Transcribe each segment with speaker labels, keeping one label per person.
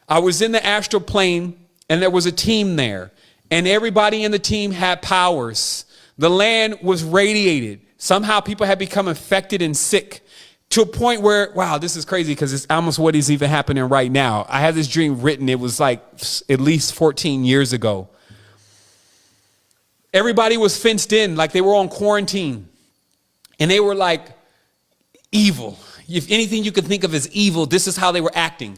Speaker 1: I was in the astral plane and there was a team there and everybody in the team had powers. The land was radiated. Somehow people had become infected and sick to a point where, wow, this is crazy because it's almost what is even happening right now. I had this dream written. It was like at least 14 years ago. Everybody was fenced in like they were on quarantine and they were like evil. If anything you could think of as evil, this is how they were acting.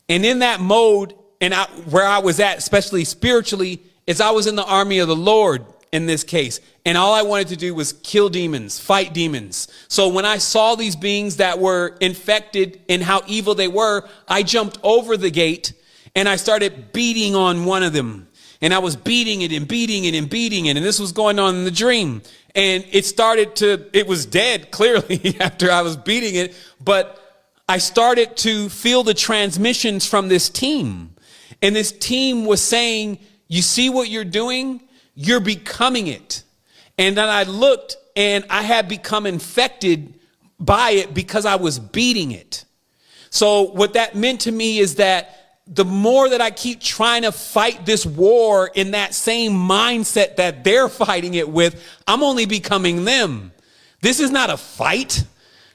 Speaker 1: And in that mode and where I was at, especially spiritually, is I was in the army of the Lord in this case. And all I wanted to do was kill demons, fight demons. So when I saw these beings that were infected and how evil they were, I jumped over the gate and I started beating on one of them. And I was beating it and beating it and beating it. And this was going on in the dream. And it was dead clearly after I was beating it. But I started to feel the transmissions from this team. And this team was saying, you see what you're doing? You're becoming it. And then I looked and I had become infected by it because I was beating it. So what that meant to me is that the more that I keep trying to fight this war in that same mindset that they're fighting it with, I'm only becoming them. This is not a fight.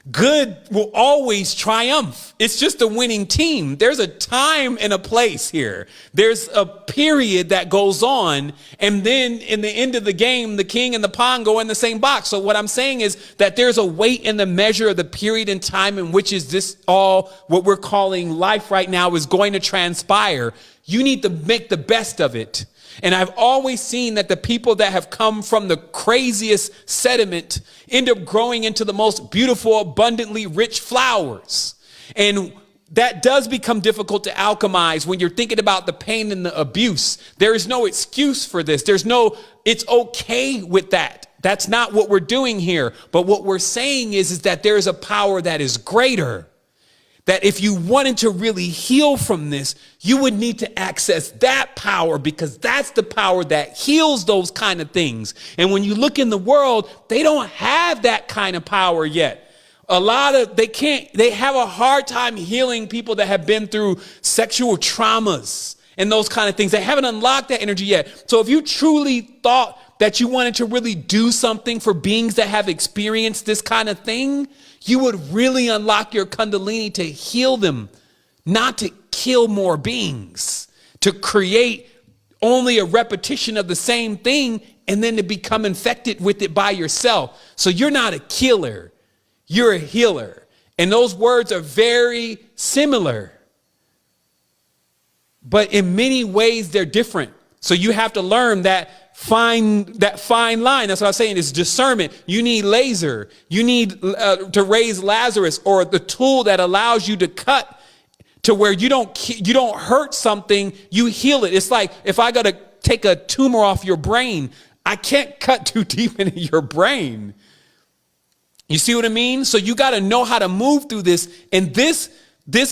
Speaker 1: Good will always triumph. It's just a winning team. There's a time and a place here. There's a period that goes on. And then in the end of the game, the king and the pawn go in the same box. So what I'm saying is that there's a weight in the measure of the period and time in which is this all what we're calling life right now is going to transpire. You need to make the best of it. And I've always seen that the people that have come from the craziest sediment end up growing into the most beautiful, abundantly rich flowers. And that does become difficult to alchemize when you're thinking about the pain and the abuse. There is no excuse for this. It's okay with that. That's not what we're doing here. But what we're saying is that there is a power that is greater. That if you wanted to really heal from this, you would need to access that power because that's the power that heals those kind of things. And when you look in the world, they don't have that kind of power yet. They have a hard time healing people that have been through sexual traumas and those kind of things. They haven't unlocked that energy yet. So if you truly thought that you wanted to really do something for beings that have experienced this kind of thing, you would really unlock your Kundalini to heal them, not to kill more beings, to create only a repetition of the same thing and then to become infected with it by yourself. So you're not a killer, you're a healer. And those words are very similar, but in many ways they're different. So you have to learn that fine line. That's what I'm saying is discernment. You need laser. You need to raise Lazarus, or the tool that allows you to cut to where you don't hurt something, you heal it. It's like if I got to take a tumor off your brain, I can't cut too deep into your brain. You see what I mean? So you got to know how to move through this. And this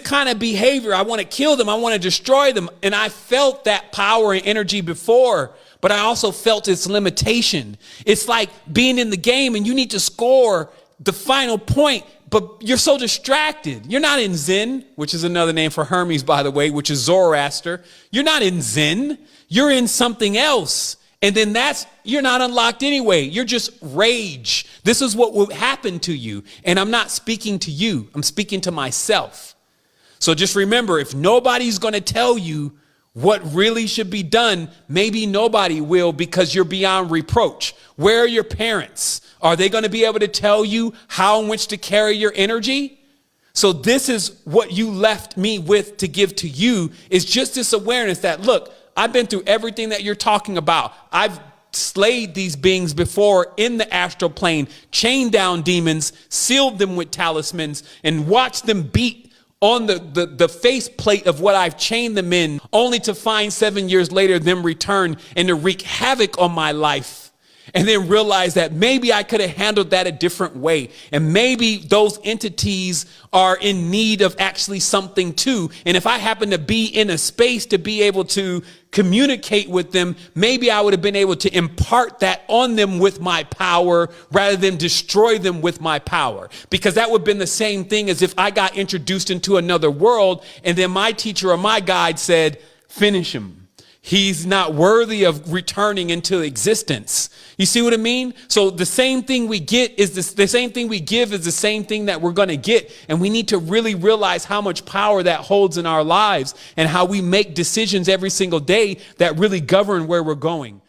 Speaker 1: kind of behavior, I want to kill them. I want to destroy them. And I felt that power and energy before, but I also felt its limitation. It's like being in the game and you need to score the final point, but you're so distracted. You're not in Zen, which is another name for Hermes, by the way, which is Zoroaster. You're not in Zen. You're in something else. And then you're not unlocked anyway. You're just rage. This is what will happen to you. And I'm not speaking to you. I'm speaking to myself. So just remember, if nobody's going to tell you what really should be done, maybe nobody will, because you're beyond reproach. Where are your parents? Are they going to be able to tell you how in which to carry your energy? So this is what you left me with to give to you, is just this awareness that, look, I've been through everything that you're talking about. I've slayed these beings before in the astral plane, chained down demons, sealed them with talismans, and watched them beat on the faceplate of what I've chained them in, only to find 7 years later them return and to wreak havoc on my life. and then realize that maybe I could have handled that a different way. And maybe those entities are in need of actually something too. And if I happen to be in a space to be able to communicate with them, maybe I would have been able to impart that on them with my power rather than destroy them with my power. Because that would have been the same thing as if I got introduced into another world and then my teacher or my guide said, finish him. He's not worthy of returning into existence. You see what I mean? So the same thing we get is the same thing we give is the same thing that we're going to get. And we need to really realize how much power that holds in our lives and how we make decisions every single day that really govern where we're going.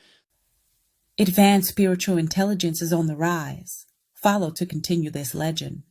Speaker 2: Advanced spiritual intelligence is on the rise. Follow to continue this legend.